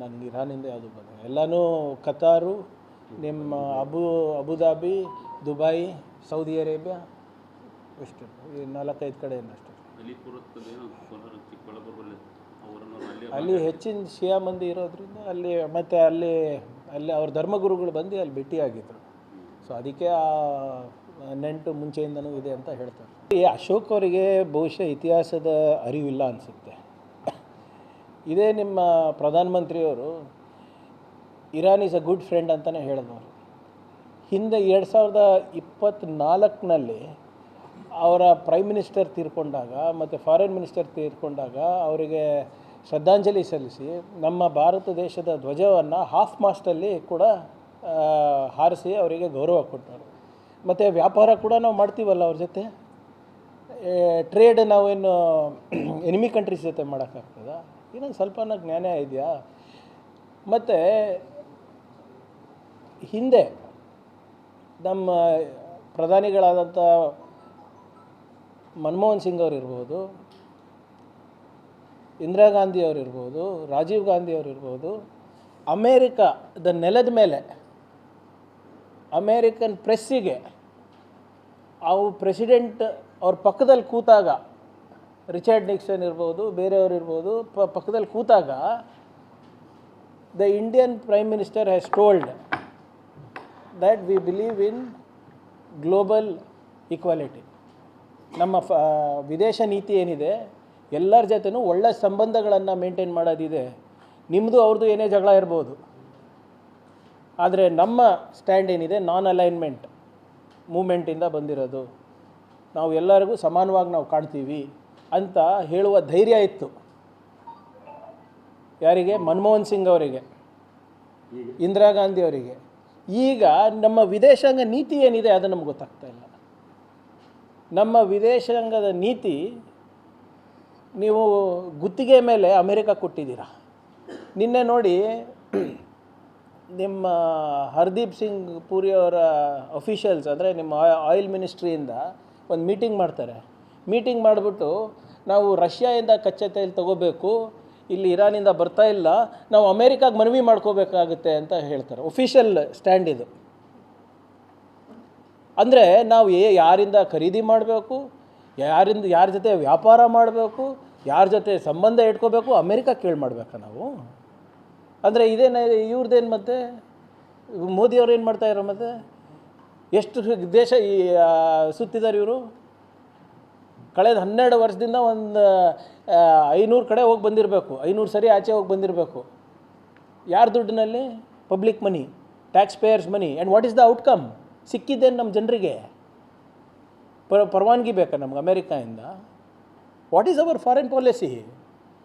ನನಗೆ ಇರಾನಿಂದ ಯಾವುದು ಬಂದಿಲ್ಲ. ಎಲ್ಲನೂ ಕತಾರು, ನಿಮ್ಮ ಅಬುದಾಬಿ, ದುಬೈ, ಸೌದಿ ಅರೇಬಿಯಾ ಇಷ್ಟು, ಈ 4-5 ಕಡೆಯಿಂದ ಅಷ್ಟೇ. ಅಲ್ಲಿ ಹೆಚ್ಚಿನ ಶಿಯಾ ಮಂದಿ ಇರೋದ್ರಿಂದ ಅಲ್ಲಿ, ಮತ್ತು ಅಲ್ಲಿ ಅವ್ರ ಧರ್ಮಗುರುಗಳು ಬಂದು ಅಲ್ಲಿ ಭೇಟಿಯಾಗಿದ್ದರು. ಸೊ ಅದಕ್ಕೆ ಆ ನೆಂಟು ಮುಂಚೆಯಿಂದನೂ ಇದೆ ಅಂತ ಹೇಳ್ತಾರೆ. ಅಶೋಕ್ ಅವರಿಗೆ ಬಹುಶಃ ಇತಿಹಾಸದ ಅರಿವಿಲ್ಲ ಅನಿಸುತ್ತೆ. ಇದೇ ನಿಮ್ಮ ಪ್ರಧಾನಮಂತ್ರಿಯವರು Iran is a good friend ಅಂತಲೇ ಹೇಳಿದವರು. ಹಿಂದೆ 2024ನಲ್ಲಿ ಅವರ ಪ್ರೈಮ್ ಮಿನಿಸ್ಟರ್ ತೀರ್ಕೊಂಡಾಗ ಮತ್ತು ಫಾರಿನ್ ಮಿನಿಸ್ಟರ್ ತೀರ್ಕೊಂಡಾಗ ಅವರಿಗೆ ಶ್ರದ್ಧಾಂಜಲಿ ಸಲ್ಲಿಸಿ ನಮ್ಮ ಭಾರತ ದೇಶದ ಧ್ವಜವನ್ನು ಹಾಫ್ ಮಾಸ್ಟಲ್ಲಿ ಕೂಡ ಹಾರಿಸಿ ಅವರಿಗೆ ಗೌರವ ಕೊಟ್ಟರು. ಮತ್ತು ವ್ಯಾಪಾರ ಕೂಡ ನಾವು ಮಾಡ್ತೀವಲ್ಲ ಅವ್ರ ಜೊತೆ. ಟ್ರೇಡ್ ನಾವೇನು ಎನಿಮಿ ಕಂಟ್ರೀಸ್ ಜೊತೆ ಮಾಡೋಕ್ಕಾಗ್ತದ? ಇನ್ನೊಂದು ಸ್ವಲ್ಪನ ಜ್ಞಾನ ಇದೆಯಾ? ಮತ್ತು ಹಿಂದೆ ನಮ್ಮ ಪ್ರಧಾನಿಗಳಾದಂಥ ಮನಮೋಹನ್ ಸಿಂಗ್ ಅವರು ಇರ್ಬೋದು, ಇಂದಿರಾ ಗಾಂಧಿ ಅವರು ಇರ್ಬೋದು, ರಾಜೀವ್ ಗಾಂಧಿ ಅವರು ಇರ್ಬೋದು, ಅಮೇರಿಕಾದ ನೆಲದ ಮೇಲೆ ಅಮೇರಿಕನ್ ಪ್ರೆಸ್ಸಿಗೆ ಅವು ಪ್ರೆಸಿಡೆಂಟ್ ಅವ್ರ ಪಕ್ಕದಲ್ಲಿ ಕೂತಾಗ, ರಿಚರ್ಡ್ ನಿಕ್ಸನ್ ಇರ್ಬೋದು, ಬೇರೆಯವರು ಇರ್ಬೋದು, ಪಕ್ಕದಲ್ಲಿ ಕೂತಾಗ the Indian prime minister has told that we believe in global equality. ನಮ್ಮ ವಿದೇಶ ನೀತಿ ಏನಿದೆ, ಎಲ್ಲರ ಜೊತೆನೂ ಒಳ್ಳೆ ಸಂಬಂಧಗಳನ್ನು ಮೇಂಟೈನ್ ಮಾಡೋದಿದೆ. ನಿಮ್ಮದು ಅವ್ರದ್ದು ಏನೇ ಜಗಳ ಇರ್ಬೋದು, ಆದರೆ ನಮ್ಮ ಸ್ಟ್ಯಾಂಡ್ ಏನಿದೆ ನಾನ್ ಅಲೈನ್ಮೆಂಟ್ ಮೂಮೆಂಟಿಂದ ಬಂದಿರೋದು, ನಾವು ಎಲ್ಲರಿಗೂ ಸಮಾನವಾಗಿ ನಾವು ಕಾಣ್ತೀವಿ ಅಂತ ಹೇಳುವ ಧೈರ್ಯ ಇತ್ತು. ಯಾರಿಗೆ? ಮನಮೋಹನ್ ಸಿಂಗ್ ಅವರಿಗೆ, ಇಂದಿರಾ ಗಾಂಧಿ ಅವರಿಗೆ. ಈಗ ನಮ್ಮ ವಿದೇಶಾಂಗ ನೀತಿ ಏನಿದೆ ಅದು ನಮ್ಗೆ ಗೊತ್ತಾಗ್ತಾ ಇಲ್ಲ. ನಮ್ಮ ವಿದೇಶಾಂಗದ ನೀತಿ ನೀವು ಗುತ್ತಿಗೆ ಮೇಲೆ ಅಮೇರಿಕ ಕೊಟ್ಟಿದ್ದೀರಾ. ನಿನ್ನೆ ನೋಡಿ, ನಿಮ್ಮ ಹರ್ದೀಪ್ ಸಿಂಗ್ ಪೂರಿ ಅವರ ಅಫಿಷಿಯಲ್ಸ್, ಅಂದರೆ ನಿಮ್ಮ ಆಯಿಲ್ ಮಿನಿಸ್ಟ್ರಿಯಿಂದ ಒಂದು ಮೀಟಿಂಗ್ ಮಾಡ್ತಾರೆ. ಮೀಟಿಂಗ್ ಮಾಡಿಬಿಟ್ಟು ನಾವು ರಷ್ಯಾದಿಂದ ಕಚ್ಚಾ ತೈಲ ತೊಗೋಬೇಕು, ಇಲ್ಲಿ ಇರಾನಿಂದ ಬರ್ತಾ ಇಲ್ಲ, ನಾವು ಅಮೇರಿಕಾಗೆ ಮನವಿ ಮಾಡ್ಕೋಬೇಕಾಗುತ್ತೆ ಅಂತ ಹೇಳ್ತಾರೆ. ಒಫಿಷಿಯಲ್ ಸ್ಟ್ಯಾಂಡ್ ಇದು. ಅಂದರೆ ನಾವು ಯಾರಿಂದ ಖರೀದಿ ಮಾಡಬೇಕು, ಯಾರ ಜೊತೆ ವ್ಯಾಪಾರ ಮಾಡಬೇಕು, ಯಾರ ಜೊತೆ ಸಂಬಂಧ ಇಟ್ಕೋಬೇಕು, ಅಮೇರಿಕಾ ಕೇಳಿ ಮಾಡಬೇಕಾ ನಾವು? ಅಂದರೆ ಇದೇನು ಇವ್ರದ್ದೇನು? ಮತ್ತು ಮೋದಿಯವ್ರು ಏನು ಮಾಡ್ತಾಯಿರೋ? ಮತ್ತು ಎಷ್ಟು ದೇಶ ಸುತ್ತಿದ್ದಾರೆ ಇವರು? ಕಳೆದ 12 ವರ್ಷದಿಂದ ಒಂದು 500 ಕಡೆ ಹೋಗಿ ಬಂದಿರಬೇಕು, 500 ಸರಿ ಆಚೆ ಹೋಗಿ ಬಂದಿರಬೇಕು. ಯಾರ ದುಡ್ಡಿನಲ್ಲಿ? Public money, tax payers money. And what is the outcome? ಸಿಕ್ಕಿದ್ದೇನು ನಮ್ಮ ಜನರಿಗೆ? ಪರವಾನಗಿ ಬೇಕಾ ನಮ್ಗೆ ಅಮೇರಿಕಾಯಿಂದ? What is our foreign policy?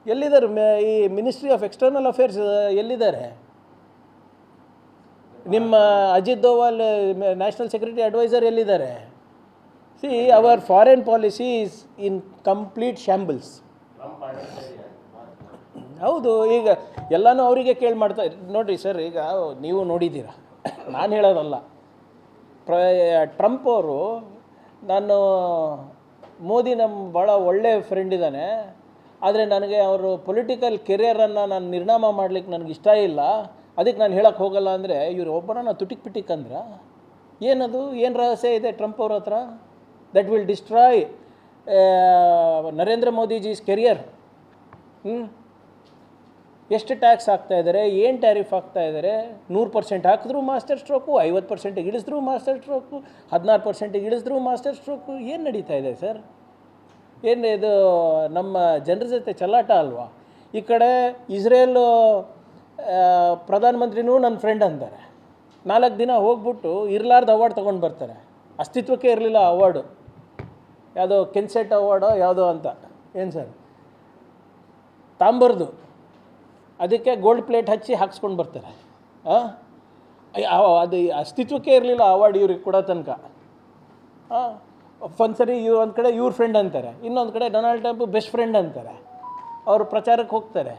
ಎಲ್ಲಿದ್ದಾರೆ ಈ ಮಿನಿಸ್ಟ್ರಿ ಆಫ್ ಎಕ್ಸ್ಟರ್ನಲ್ ಅಫೇರ್ಸ್? ಎಲ್ಲಿದ್ದಾರೆ ನಿಮ್ಮ Ajit Doval, national security adviser ಎಲ್ಲಿದ್ದಾರೆ? See, our foreign policy is in complete shambles. ಹೌದು, ಈಗ ಎಲ್ಲನೂ ಅವರಿಗೆ ಕೇಳಿ ಮಾಡ್ತಾ ನೋಡಿರಿ ಸರ್. ಈಗ ನೀವು ನೋಡಿದ್ದೀರ, ನಾನು ಹೇಳೋದಲ್ಲ. ಟ್ರಂಪ್ ಅವರು, ನಾನು ಮೋದಿ ನಮ್ಮ ಭಾಳ ಒಳ್ಳೆ ಫ್ರೆಂಡ್ ಇದ್ದಾನೆ, ಆದರೆ ನನಗೆ ಅವರು ಪೊಲಿಟಿಕಲ್ ಕೆರಿಯರನ್ನು ನಾನು ನಿರ್ನಾಮ ಮಾಡಲಿಕ್ಕೆ ನನಗೆ ಇಷ್ಟ ಇಲ್ಲ, ಅದಕ್ಕೆ ನಾನು ಹೇಳಕ್ಕೆ ಹೋಗಲ್ಲ ಅಂದರೆ ಇವರು ಒಬ್ಬರನ್ನ ತುಟಿಕ್ ಪಿಟಿಕ್ ಅಂದ್ರೆ ಏನದು? ಏನು ರಹಸ್ಯ ಇದೆ ಟ್ರಂಪ್ ಅವ್ರ ಹತ್ರ? That will destroy Narendra Modiji's career. ಎಷ್ಟು ಟ್ಯಾಕ್ಸ್ ಹಾಕ್ತಾಯಿದ್ದಾರೆ, ಏನು ಟ್ಯಾರಿಫ್ ಹಾಕ್ತಾಯಿದ್ದಾರೆ? 100% ಹಾಕಿದ್ರು ಮಾಸ್ಟರ್ ಸ್ಟ್ರೋಕು, 50% ಇಳಿಸಿದ್ರು ಮಾಸ್ಟರ್ ಸ್ಟ್ರೋಕು, 16% ಇಳಿಸಿದ್ರು ಮಾಸ್ಟರ್ ಸ್ಟ್ರೋಕು. ಏನು ನಡೀತಾ ಇದೆ ಸರ್? ಏನು ಇದು ನಮ್ಮ ಜನರ ಜೊತೆ ಚಲಾಟ ಅಲ್ವಾ? ಈ ಕಡೆ ಇಸ್ರೇಲ್ ಪ್ರಧಾನಮಂತ್ರಿನೂ ನನ್ನ ಫ್ರೆಂಡ್ ಅಂತಾರೆ. 4 ದಿನ ಹೋಗ್ಬಿಟ್ಟು ಇರ್ಲಾರ್ದು ಅವಾರ್ಡ್ ತೊಗೊಂಡು ಬರ್ತಾರೆ. ಅಸ್ತಿತ್ವಕ್ಕೆ ಇರಲಿಲ್ಲ ಅವಾರ್ಡು, ಯಾವುದೋ ಕೆನ್ಸೆಟ್ ಅವಾರ್ಡೋ ಯಾವುದೋ ಅಂತ. ಏನು ಸರ್? ತಾಂಬರ್ದು, ಅದಕ್ಕೆ ಗೋಲ್ಡ್ ಪ್ಲೇಟ್ ಹಚ್ಚಿ ಹಾಕ್ಸ್ಕೊಂಡು ಬರ್ತಾರೆ. ಅದು ಅಸ್ತಿತ್ವಕ್ಕೆ ಇರಲಿಲ್ಲ ಅವಾರ್ಡ್ ಇವ್ರಿಗೆ ಕೊಡೋ ತನಕ. ಒಂದು ಸರಿ ಒಂದು ಕಡೆ ಇವ್ರ ಫ್ರೆಂಡ್ ಅಂತಾರೆ, ಇನ್ನೊಂದು ಕಡೆ ಡೊನಾಲ್ಡ್ ಟ್ರಂಪ್ ಬೆಸ್ಟ್ ಫ್ರೆಂಡ್ ಅಂತಾರೆ. ಅವರು ಪ್ರಚಾರಕ್ಕೆ ಹೋಗ್ತಾರೆ.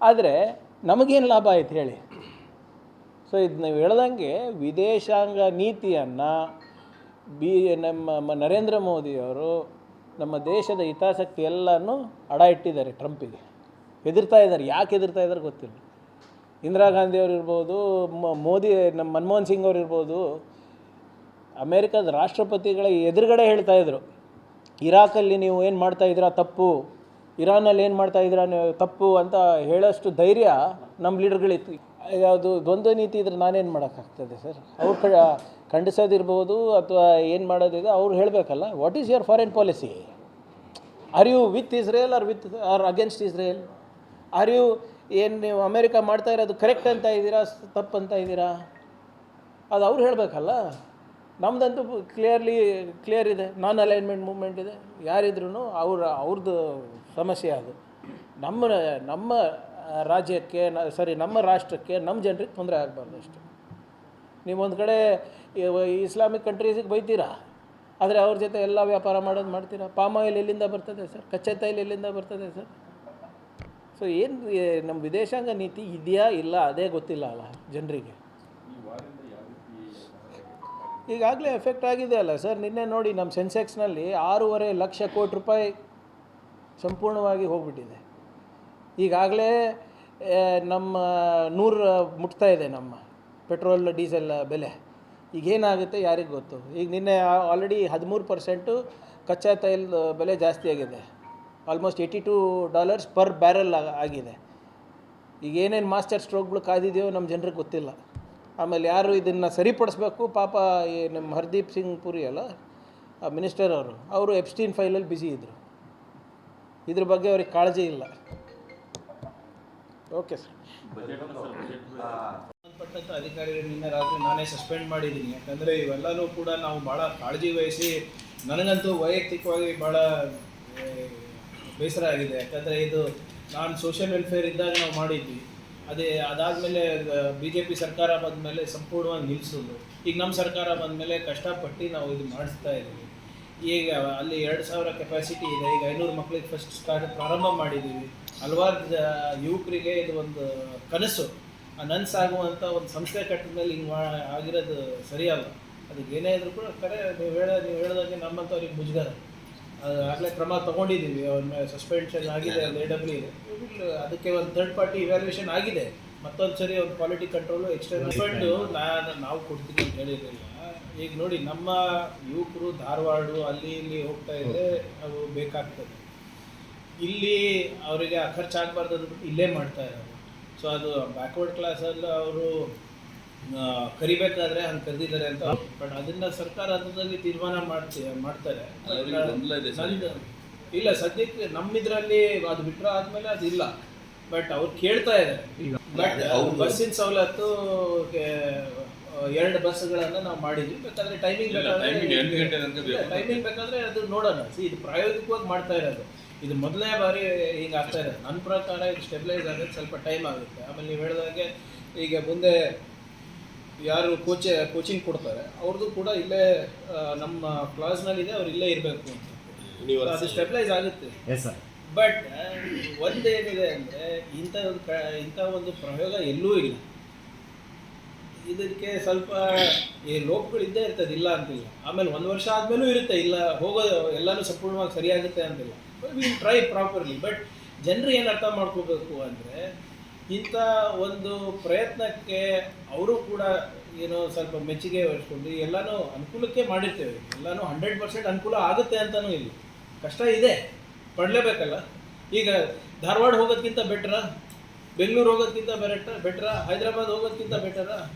ಆದರೆ ನಮಗೇನು ಲಾಭ ಆಯ್ತು ಹೇಳಿ? ಸೊ ಇದು ನೀವು ಹೇಳ್ದಂಗೆ ವಿದೇಶಾಂಗ ನೀತಿಯನ್ನು ನಮ್ಮ ನರೇಂದ್ರ ಮೋದಿಯವರು ನಮ್ಮ ದೇಶದ ಹಿತಾಸಕ್ತಿ ಎಲ್ಲನೂ ಅಡ ಇಟ್ಟಿದ್ದಾರೆ. ಟ್ರಂಪಿಗೆ ಹೆದರ್ತಾ ಇದ್ದಾರೆ. ಯಾಕೆ ಹೆದರ್ತಾ ಇದ್ದಾರೆ ಗೊತ್ತಿಲ್ಲ. ಇಂದಿರಾ ಗಾಂಧಿಯವರು ಇರ್ಬೋದು, ಮೋದಿ, ನಮ್ಮ ಮನಮೋಹನ್ ಸಿಂಗ್ ಅವರು ಇರ್ಬೋದು, ಅಮೇರಿಕದ ರಾಷ್ಟ್ರಪತಿಗಳ ಎದುರುಗಡೆ ಹೇಳ್ತಾಯಿದ್ರು, ಇರಾಕಲ್ಲಿ ನೀವು ಏನು ಮಾಡ್ತಾಯಿದ್ದೀರಾ ತಪ್ಪು, ಇರಾನಲ್ಲಿ ಏನು ಮಾಡ್ತಾಯಿದ್ದೀರಾ ನೀವು ತಪ್ಪು ಅಂತ ಹೇಳೋಷ್ಟು ಧೈರ್ಯ ನಮ್ಮ ಲೀಡರ್ಗಳಿತ್ತು. ಯಾವುದು ದ್ವಂದ್ವ ನೀತಿ ಇದ್ರೆ ನಾನೇನು ಮಾಡೋಕ್ಕಾಗ್ತದೆ ಸರ್? ಅವ್ರು ಖಂಡಿಸೋದಿರ್ಬೋದು ಅಥವಾ ಏನು ಮಾಡೋದಿದೆ ಅವ್ರು ಹೇಳಬೇಕಲ್ಲ. What is your foreign policy? Are you with Israel or against Israel? Are you ಏನು ನೀವು ಅಮೇರಿಕ ಮಾಡ್ತಾ ಇರೋದು ಕರೆಕ್ಟ್ ಅಂತ ಇದ್ದೀರಾ, ತಪ್ಪು ಅಂತ ಇದ್ದೀರಾ? ಅದು ಅವ್ರು ಹೇಳಬೇಕಲ್ಲ. ನಮ್ಮದಂತೂ ಕ್ಲಿಯರ್ ಇದೆ, ನಾನ್ ಅಲೈನ್ಮೆಂಟ್ ಮೂವ್ಮೆಂಟ್ ಇದೆ. ಯಾರಿದ್ರೂ ಅವ್ರದ್ದು ಸಮಸ್ಯೆ ಅದು. ನಮ್ಮ ರಾಜ್ಯಕ್ಕೆ ನಮ್ಮ ರಾಷ್ಟ್ರಕ್ಕೆ, ನಮ್ಮ ಜನರಿಗೆ ತೊಂದರೆ ಆಗಬಾರ್ದು ಅಷ್ಟೇ. ನೀವು ಒಂದು ಕಡೆ ಇಸ್ಲಾಮಿಕ್ ಕಂಟ್ರೀಸಿಗೆ ಬೈತೀರಾ, ಆದರೆ ಅವ್ರ ಜೊತೆ ಎಲ್ಲ ವ್ಯಾಪಾರ ಮಾಡ್ತೀರಾ. ಪಾಮ್ ಆಯಿಲ್ ಎಲ್ಲಿಂದ ಬರ್ತದೆ ಸರ್? ಕಚ್ಚಾ ತೈಲ ಎಲ್ಲಿಂದ ಬರ್ತದೆ ಸರ್? ಸೊ ಏನು ನಮ್ಮ ವಿದೇಶಾಂಗ ನೀತಿ ಇದೆಯಾ ಇಲ್ಲ ಅದೇ ಗೊತ್ತಿಲ್ಲ ಅಲ್ಲ ಜನರಿಗೆ. ಈಗಾಗಲೇ ಎಫೆಕ್ಟ್ ಆಗಿದೆ ಅಲ್ಲ ಸರ್. ನಿನ್ನೆ ನೋಡಿ ನಮ್ಮ ಸೆನ್ಸೆಕ್ಸ್ನಲ್ಲಿ 6.5 ಲಕ್ಷ ಕೋಟಿ ರೂಪಾಯಿ ಸಂಪೂರ್ಣವಾಗಿ ಹೋಗ್ಬಿಟ್ಟಿದೆ. ಈಗಾಗಲೇ ನಮ್ಮ 100 ಮುಟ್ತಾ ಇದೆ ನಮ್ಮ ಪೆಟ್ರೋಲ್ ಡೀಸೆಲ್ ಬೆಲೆ. ಈಗೇನಾಗುತ್ತೆ ಯಾರಿಗೆ ಗೊತ್ತು. ಈಗ ನಿನ್ನೆ ಆಲ್ರೆಡಿ 13% ಕಚ್ಚಾ ತೈಲದ ಬೆಲೆ ಜಾಸ್ತಿ ಆಗಿದೆ. ಆಲ್ಮೋಸ್ಟ್ $82 ಪರ್ ಬ್ಯಾರಲ್ ಆಗಿದೆ. ಈಗ ಏನೇನು ಮಾಸ್ಟರ್ ಸ್ಟ್ರೋಕ್ಗಳು ಕಾದಿದೆಯೋ ನಮ್ಮ ಜನರಿಗೆ ಗೊತ್ತಿಲ್ಲ. ಆಮೇಲೆ ಯಾರು ಇದನ್ನು ಸರಿಪಡಿಸ್ಬೇಕು ಪಾಪ, ಈ ನಮ್ಮ ಹರ್ದೀಪ್ ಸಿಂಗ್ ಪುರಿ ಅಲ್ಲ ಮಿನಿಸ್ಟರ್ ಅವರು ಎಪ್ಸ್ಟೀನ್ ಫೈಲಲ್ಲಿ ಬ್ಯುಸಿ ಇದ್ದರು. ಇದ್ರ ಬಗ್ಗೆ ಅವ್ರಿಗೆ ಕಾಳಜಿ ಇಲ್ಲ. Okay sir. ಸಂಬಂಧಪಟ್ಟಂಥ ಅಧಿಕಾರಿಗಳು ನಿನ್ನೆ ರಾತ್ರಿ ನಾನೇ ಸಸ್ಪೆಂಡ್ ಮಾಡಿದ್ದೀನಿ. ಯಾಕಂದರೆ ಇವೆಲ್ಲನೂ ಕೂಡ ನಾವು ಭಾಳ ಕಾಳಜಿ ವಹಿಸಿ, ನನಗಂತೂ ವೈಯಕ್ತಿಕವಾಗಿ ಭಾಳ ಬೇಸರ ಆಗಿದೆ. ಯಾಕಂದರೆ ಇದು ನಾನು ಸೋಷಿಯಲ್ ವೆಲ್ಫೇರ್ ಇದ್ದಾಗ ನಾವು ಮಾಡಿದ್ವಿ. ಅದಾದಮೇಲೆ BJP ಸರ್ಕಾರ ಬಂದಮೇಲೆ ಸಂಪೂರ್ಣವಾಗಿ ನಿಲ್ಲಿಸೋದು. ಈಗ ನಮ್ಮ ಸರ್ಕಾರ ಬಂದಮೇಲೆ ಕಷ್ಟಪಟ್ಟು ನಾವು ಇದು ಮಾಡಿಸ್ತಾ ಇದ್ದೀವಿ. ಈಗ ಅಲ್ಲಿ 2000 ಕೆಪಾಸಿಟಿ ಇದೆ. ಈಗ 500 ಮಕ್ಕಳಿಗೆ ಫಸ್ಟ್ ಪ್ರಾರಂಭ ಮಾಡಿದ್ದೀವಿ. ಹಲವಾರು ಯುವಕರಿಗೆ ಇದು ಒಂದು ಕನಸು, ನನಸಾಗುವಂಥ ಒಂದು ಸಂಸ್ಥೆ ಕಟ್ಟಿದ ಮೇಲೆ ಹಿಂಗೆ ಆಗಿರೋದು ಸರಿಯಲ್ಲ. ಅದಕ್ಕೆ ಏನೇ ಇದ್ರೂ ಕೂಡ ನೀವು ಹೇಳ್ದಂಗೆ ನಮ್ಮಂಥವ್ರಿಗೆ ಮುಜುಗರ. ಆಗಲೇ ಕ್ರಮ ತೊಗೊಂಡಿದ್ದೀವಿ. ಅವ್ರ ಮೇಲೆ ಸಸ್ಪೆನ್ಷನ್ ಆಗಿದೆ, ಅದು AW ಇದೆ. ಅದಕ್ಕೆ ಒಂದು ಥರ್ಡ್ ಪಾರ್ಟಿ ಇವ್ಯಾಲ್ಯೂಯೇಷನ್ ಆಗಿದೆ. ಮತ್ತೊಂದು ಸರಿ ಒಂದು ಕ್ವಾಲಿಟಿ ಕಂಟ್ರೋಲು ಎಕ್ಸ್ಟರ್ನಲ್ ಫಂಡು ನಾವು ಕೊಡ್ತೀವಿ ಅಂತ ಹೇಳಿರಲಿಲ್ಲ. ಈಗ ನೋಡಿ ನಮ್ಮ ಯುವಕರು ಧಾರವಾಡ ಅಲ್ಲಿ ಇಲ್ಲಿ ಹೋಗ್ತಾ ಇದ್ದರೆ ಅವು ಬೇಕಾಗ್ತದೆ. ಇಲ್ಲಿ ಅವರಿಗೆ ಖರ್ಚಾಗಬಾರ್ದು ಅಂದ್ಬಿಟ್ಟು ಇಲ್ಲೇ ಮಾಡ್ತಾ ಇರೋದು. ಸೊ ಅದು ಬ್ಯಾಕ್ವರ್ಡ್ ಕ್ಲಾಸಲ್ಲಿ ಅವರು ಕರಿಬೇಕಾದ್ರೆ ಹಂಗೆ ಕರೆದಿದ್ದಾರೆ ಅಂತ. ಬಟ್ ಅದನ್ನು ಸರ್ಕಾರ ಹಂತದಲ್ಲಿ ತೀರ್ಮಾನ ಮಾಡ್ತಾರೆ. ಇಲ್ಲ ಸದ್ಯಕ್ಕೆ ನಮ್ಮಿದ್ರಲ್ಲಿ ಅದು ಬಿಟ್ಟರೆ ಆದಮೇಲೆ ಅದಿಲ್ಲ. ಬಟ್ ಅವ್ರು ಕೇಳ್ತಾ ಇದ್ದಾರೆ. ಬಟ್ ಬಸ್ಸಿನ ಸವಲತ್ತು 2 ಬಸ್ಗಳನ್ನು ನಾವು ಮಾಡಿದ್ವಿ. ಬೇಕಾದರೆ ಟೈಮಿಂಗ್ ಬೇಕಾದರೆ ಅದು ನೋಡೋಣ. ಇದು ಪ್ರಾಯೋಗಿಕವಾಗಿ ಮಾಡ್ತಾ ಇರೋದು. ಇದು ಮೊದಲನೇ ಬಾರಿ ಹಿಂಗೆ ಆಗ್ತಾ ಇರೋದು. ನನ್ನ ಪ್ರಕಾರ ಇದು ಸ್ಟೆಬಿಲೈಸ್ ಆಗೋದು ಸ್ವಲ್ಪ ಟೈಮ್ ಆಗುತ್ತೆ. ಆಮೇಲೆ ನೀವು ಹೇಳಿದಾಗೆ ಈಗ ಮುಂದೆ ಯಾರು ಕೋಚಿಂಗ್ ಕೊಡ್ತಾರೆ ಅವ್ರದ್ದು ಕೂಡ ಇಲ್ಲೇ ನಮ್ಮ ಕ್ಲಾಸ್ನಲ್ಲಿದೆ, ಅವ್ರು ಇಲ್ಲೇ ಇರಬೇಕು ಅಂತ. ಅದು ಸ್ಟೆಬಿಲೈಸ್ ಆಗುತ್ತೆ. ಬಟ್ ಒಂದೇನಿದೆ ಅಂದರೆ ಇಂಥ ಒಂದು ಪ್ರಯೋಗ ಎಲ್ಲೂ ಇಲ್ಲ. ಇದಕ್ಕೆ ಸ್ವಲ್ಪ ಲೋಪಗಳು ಇದ್ದೇ ಇರ್ತದೆ, ಇಲ್ಲ ಅಂತಿಲ್ಲ. ಆಮೇಲೆ 1 ವರ್ಷ ಆದಮೇಲೂ ಇರುತ್ತೆ, ಇಲ್ಲ ಹೋಗೋದು ಎಲ್ಲನೂ ಸಂಪೂರ್ಣವಾಗಿ ಸರಿಯಾಗುತ್ತೆ ಅಂತಿಲ್ಲ. Will try properly. ಬಟ್ ಜನರು ಏನು ಅರ್ಥ ಮಾಡ್ಕೋಬೇಕು ಅಂದರೆ, ಇಂಥ ಒಂದು ಪ್ರಯತ್ನಕ್ಕೆ ಅವರು ಕೂಡ ಏನೋ ಸ್ವಲ್ಪ ಮೆಚ್ಚುಗೆ ವಹಿಸ್ಕೊಂಡು ಎಲ್ಲನೂ ಅನುಕೂಲಕ್ಕೆ ಮಾಡಿರ್ತೇವೆ. ಎಲ್ಲನೂ 100% ಅನುಕೂಲ ಆಗುತ್ತೆ ಅಂತಲೂ ಇಲ್ಲ. ಕಷ್ಟ ಇದೆ, ಪಡಲೇಬೇಕಲ್ಲ. ಈಗ ಧಾರವಾಡ ಹೋಗೋದಕ್ಕಿಂತ ಬೆಟ್ರಾ, ಬೆಂಗಳೂರು ಹೋಗೋದಕ್ಕಿಂತ ಬೆಟ್ರಾ, ಹೈದರಾಬಾದ್ ಹೋಗೋದಕ್ಕಿಂತ ಬೆಟರಾ?